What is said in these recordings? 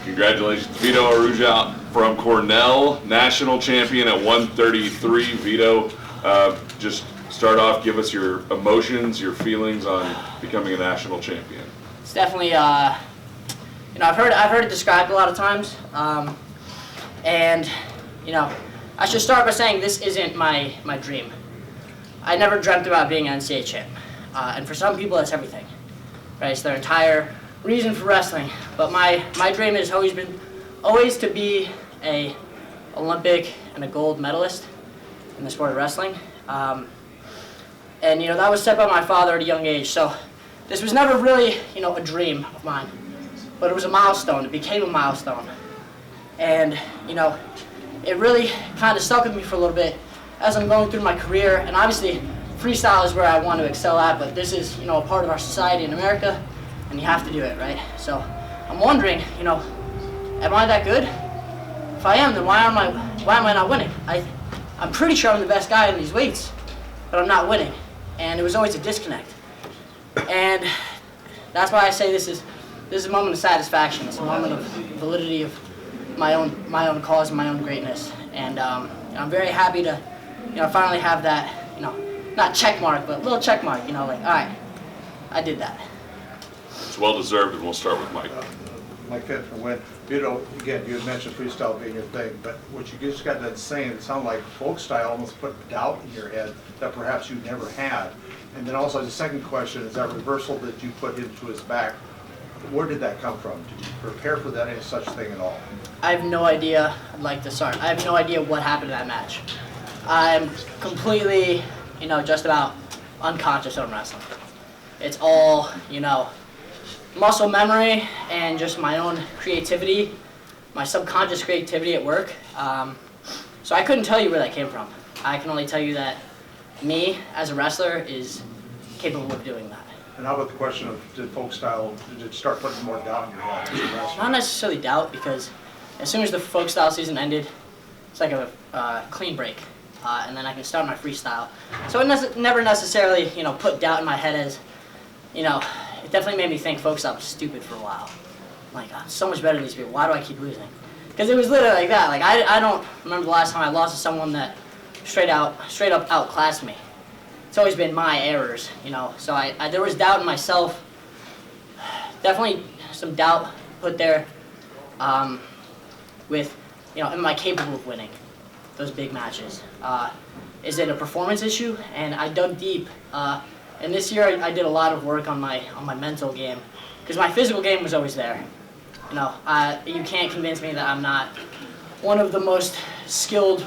Congratulations, Vito Arujau from Cornell, national champion at 133. Vito, just start off, give us your emotions, your feelings on becoming a national champion. It's definitely, I've heard it described a lot of times, and I should start by saying this isn't my dream. I never dreamt about being an NCAA champ, and for some people that's everything, right? It's their entire reason for wrestling. But my dream has always to be a Olympic and a gold medalist in the sport of wrestling, and that was set by my father at a young age. So this was never really a dream of mine, but it was a milestone. It became a milestone, and it really kind of stuck with me for a little bit as I'm going through my career. And obviously freestyle is where I want to excel at, but this is a part of our society in America, and you have to do it, right? So I'm wondering, am I that good? If I am, then why am I not winning? I'm pretty sure I'm the best guy in these weights, but I'm not winning, and it was always a disconnect. And that's why I say this is a moment of satisfaction. It's a moment of validity of my own cause and my own greatness. And I'm very happy to finally have that not check mark, but a little check mark. Like, all right, I did that. It's well deserved, and we'll start with Mike. Mike Finn from Win. Vito, again, you had mentioned freestyle being your thing, but what you just got done saying, it sounded like folk style almost put doubt in your head that perhaps you never had. And then also the second question is that reversal that you put into his back, where did that come from? Did you prepare for that, any such thing at all? I have no idea. I'd like to start. I have no idea what happened in that match. I'm completely, just about unconscious on wrestling. It's all, muscle memory and just my own creativity, my subconscious creativity at work. So I couldn't tell you where that came from. I can only tell you that me as a wrestler is capable of doing that. And how about the question of did folk style, did it start putting more doubt in your head as a wrestler? Not necessarily doubt, because as soon as the folk style season ended, it's like a clean break, and then I can start my freestyle. So it never necessarily put doubt in my head as it definitely made me think folk style was stupid for a while. I'm like, I'm so much better than these people. Why do I keep losing? Because it was literally like that. Like I don't remember the last time I lost to someone that straight up outclassed me. It's always been my errors, So there was doubt in myself. Definitely some doubt put there with, am I capable of winning those big matches? Is it a performance issue? And I dug deep. And this year I did a lot of work on my mental game, because my physical game was always there. You can't convince me that I'm not one of the most skilled,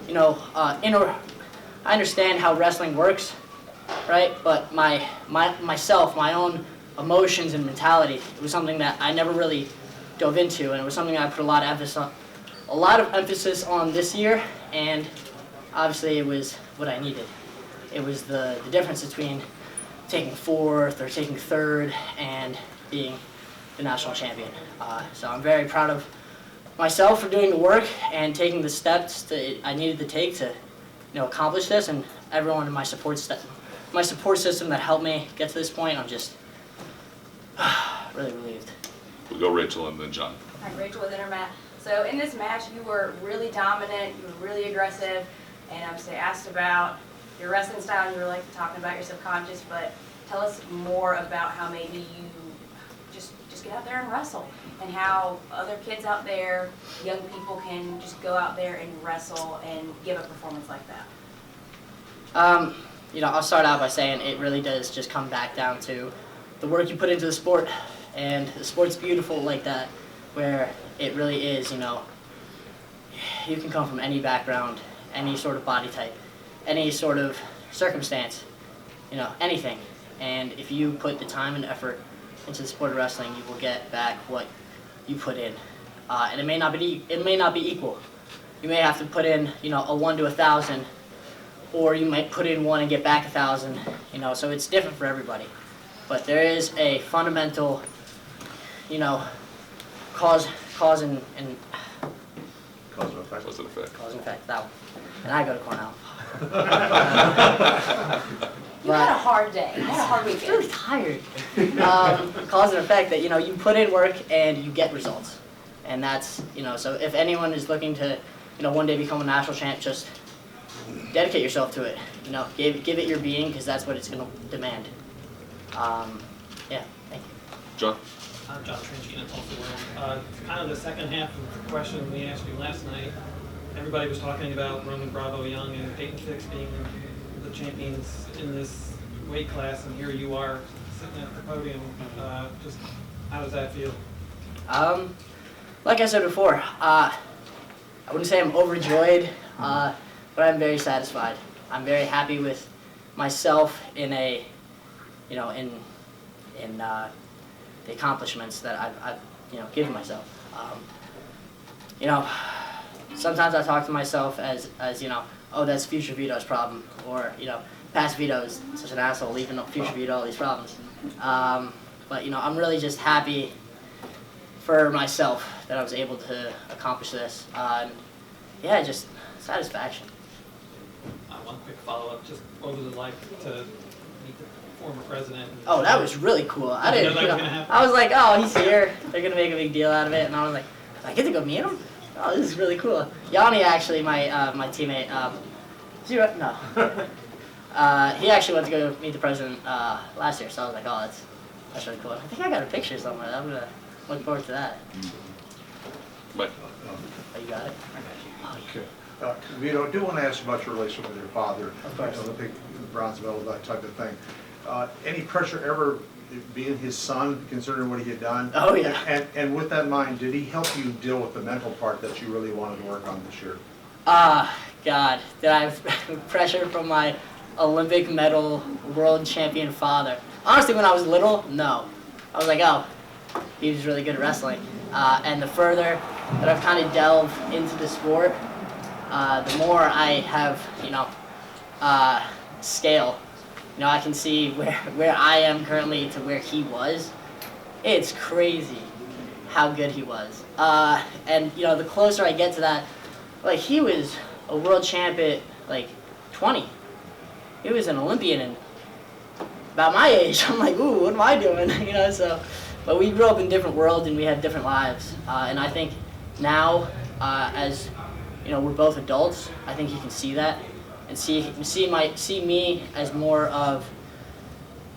I understand how wrestling works, right? But myself, my own emotions and mentality, it was something that I never really dove into, and it was something I put a lot of emphasis on this year, and obviously it was what I needed. It was the difference between taking fourth or taking third and being the national champion. So I'm very proud of myself for doing the work and taking the steps I needed to take to accomplish this, and everyone in my support system that helped me get to this point. I'm just really relieved. We'll go Rachel and then John. I'm Rachel with Intermat. So in this match, you were really dominant, you were really aggressive, and I'm asked about your wrestling style, and you were like talking about your subconscious, but tell us more about how maybe you just get out there and wrestle, and how other kids out there, young people, can just go out there and wrestle and give a performance like that. I'll start out by saying it really does just come back down to the work you put into the sport, and the sport's beautiful like that, where it really is, you can come from any background, any sort of body type, any sort of circumstance, anything. And if you put the time and effort into the sport of wrestling, you will get back what you put in. And it may not be equal. You may have to put in, a 1 to 1,000, or you might put in 1 and get back 1,000. So it's different for everybody. But there is a fundamental, cause and Cause and effect. Cause and effect. That one. And I go to Cornell. You had a hard day. You had a hard weekend. Really tired. Cause and effect that you put in work and you get results. And that's, so if anyone is looking to, one day become a national champ, just dedicate yourself to it. Give it your being, because that's what it's going to demand. Yeah, thank you. John? I'm John Trinchkin at Tulsa World. Kind of the second half of the question we asked you last night. Everybody was talking about Roman Bravo Young and Peyton Fix being the champions in this weight class, and here you are sitting at the podium. Just how does that feel? Like I said before, I wouldn't say I'm overjoyed, but I'm very satisfied. I'm very happy with myself in the accomplishments that I've given myself. Sometimes I talk to myself as oh, that's future Vito's problem, or past Vito is such an asshole, leaving future Vito all these problems. But I'm really just happy for myself that I was able to accomplish this. Yeah, just satisfaction. One quick follow-up, just what was it like to meet the former president? Oh, that was really cool. I Did you didn't. know that was gonna happen? I was like, oh, he's here. They're gonna make a big deal out of it, and I was like, I get to go meet him. Oh, this is really cool. Yanni, actually, my teammate. Is he right? No. He actually went to go meet the president last year, so I was like, oh, that's really cool. I think I got a picture somewhere. I'm gonna look forward to that. Mike? Oh, you got it? Okay. Vito, I do want to ask you about your relation with your father. Of course. Olympic, bronze medal, that type of thing. Any pressure ever being his son, considering what he had done? Oh, yeah. And with that in mind, did he help you deal with the mental part that you really wanted to work on this year? God, did I have pressure from my Olympic medal world champion father? Honestly, when I was little, no. I was like, oh, he was really good at wrestling. And the further that I've kind of delved into the sport, the more I have, scale. I can see where I am currently to where he was. It's crazy how good he was. And the closer I get to that, like, he was a world champ at 20. He was an Olympian and about my age. I'm like, ooh, what am I doing? So, but we grew up in different worlds and we had different lives. And I think now, as we're both adults, I think he can see that and see me as more of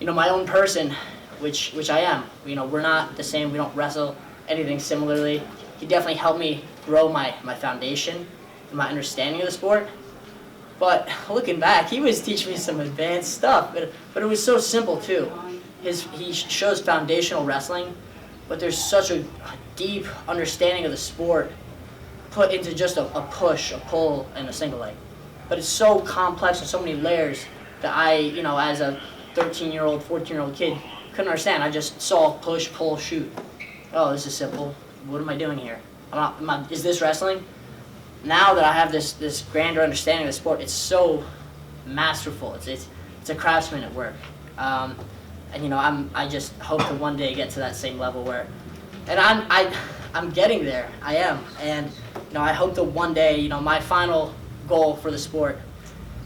my own person, which I am. We're not the same. We don't wrestle anything similarly. He definitely helped me grow my foundation and my understanding of the sport. But looking back, he was teaching me some advanced stuff, but it was so simple too. He shows foundational wrestling, but there's such a deep understanding of the sport put into just a push, a pull, and a single leg. But it's so complex and so many layers that I, as a 13-year-old, 14-year-old kid, couldn't understand. I just saw push, pull, shoot. Oh, this is simple. What am I doing here? Is this wrestling? Now that I have this grander understanding of the sport, it's so masterful. It's a craftsman at work. And I just hope to one day get to that same level where, and I'm getting there. I am, and I hope to one day. My final goal for the sport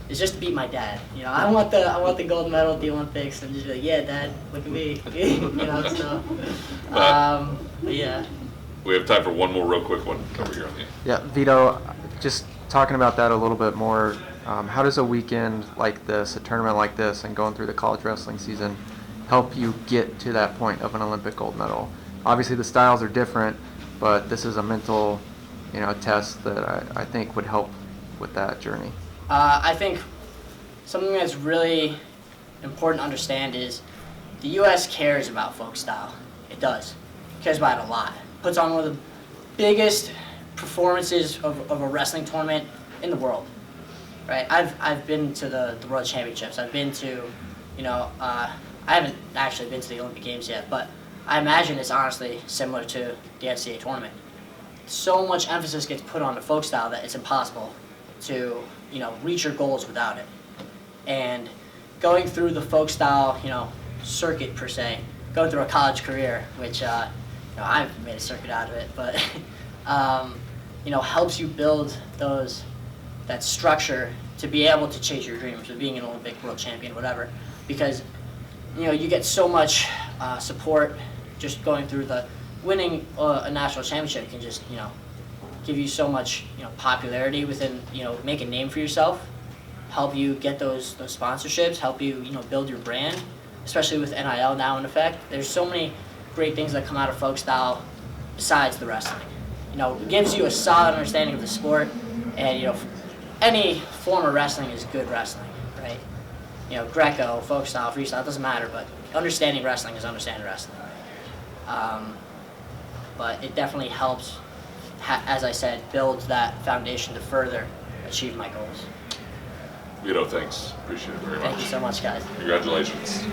is just to beat my dad. I want the gold medal at the Olympics, and just be like, yeah, Dad, look at me. So, but yeah. We have time for one more real quick one over here on the. Yeah, Vito, just talking about that a little bit more, how does a weekend like this, a tournament like this, and going through the college wrestling season help you get to that point of an Olympic gold medal? Obviously the styles are different, but this is a mental, test that I think would help with that journey. I think something that's really important to understand is the U.S. cares about folk style. It does. It cares about it a lot. Puts on one of the biggest performances of a wrestling tournament in the world, right? I've been to the World Championships. I've been to, I haven't actually been to the Olympic Games yet, but I imagine it's honestly similar to the NCAA tournament. So much emphasis gets put on the folk style that it's impossible to, reach your goals without it. And going through the folk style, circuit per se, going through a college career, which, I've made a circuit out of it, but, helps you build that structure to be able to chase your dreams of being an Olympic world champion, whatever, because, you get so much support just going through the winning a national championship can just, give you so much, popularity within, make a name for yourself, help you get those sponsorships, help you, build your brand, especially with NIL now in effect. There's so many great things that come out of folk style besides the wrestling. It gives you a solid understanding of the sport, and, any form of wrestling is good wrestling, right? Greco, folk style, freestyle, it doesn't matter, but understanding wrestling is understanding wrestling. But it definitely helps, as I said, build that foundation to further achieve my goals. Vito, thanks. Appreciate it very much. Thank you so much, guys. Congratulations.